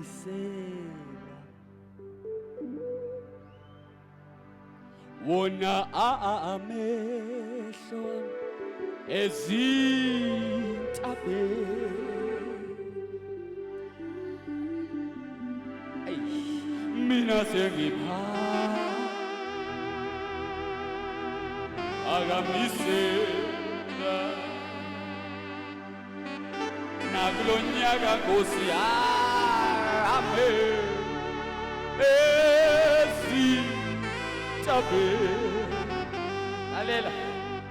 Sela wona amehlo ezintabeni mina sengipha akamisela nakulonyaka Nkosi ame ezintabeni lalela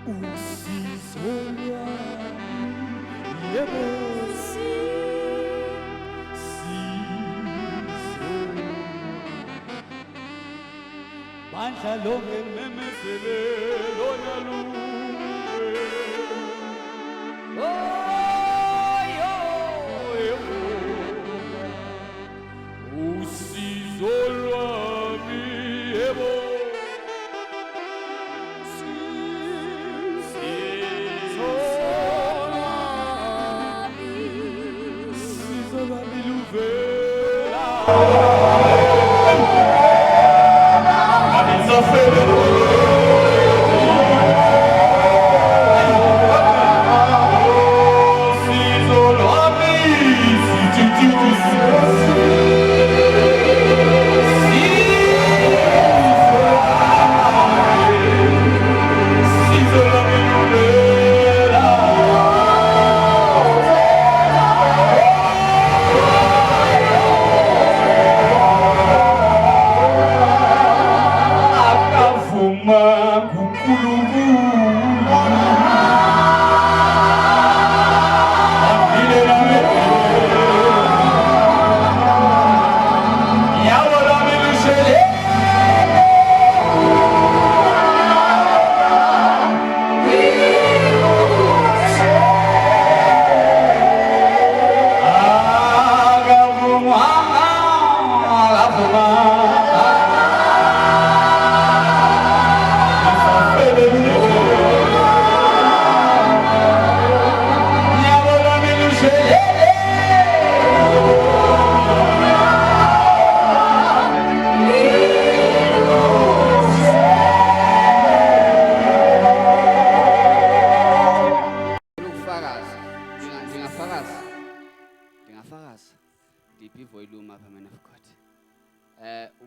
usizo lwami yebo bandla lonke memezele lona luwe usizo lwami yebo usizo lwami luvela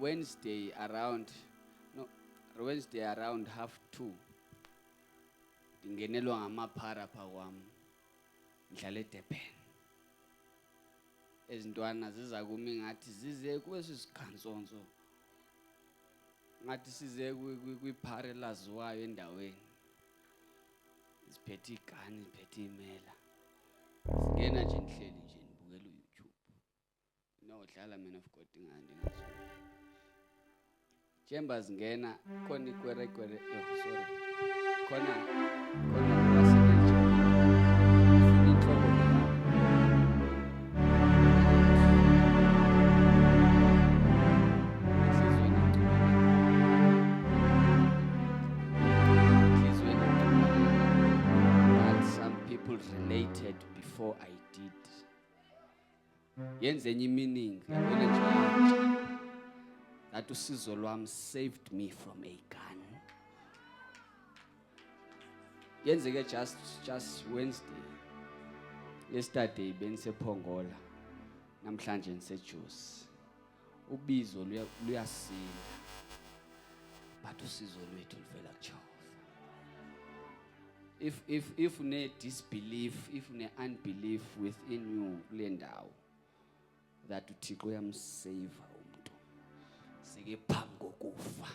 Wednesday around 1:30 ndingenelwa ngamaphara pha kwami ngihlala eDurban. Ezintwana ziza kumi ngathi zize kwesi sikhansonso ngathi size kwiphara elaziwayo endaweni siphethe igani siphethe imela singena nje nihleli nje nibukela uYouTube nodlala man of God ngandi ngazo Chambers ngena khona ikwere sorry khona wasebenza inhloko that some people related before I did yenze enye meaning yabona nje that usizo lwami saved me from a gun. Yenzeke just Wednesday. Yesterday benisephongola. Namhlanje niseJozi. Ubizo luyasila. But usizo lwethu livela kuJehova. If une disbelief, if une unbelief within you kulendawo that uThixo uyamsave sike phambi kokufa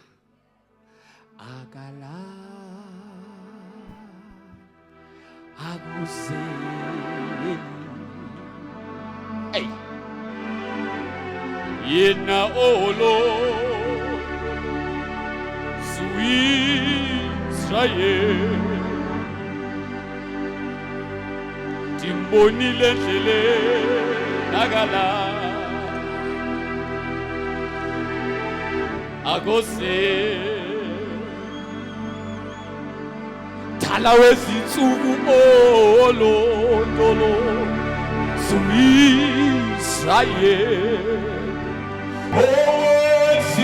akala akuseni hey yena olo Israel timbonile ndlele nakala akose thala wezinsuku olondolo Israel aye. Oh, it's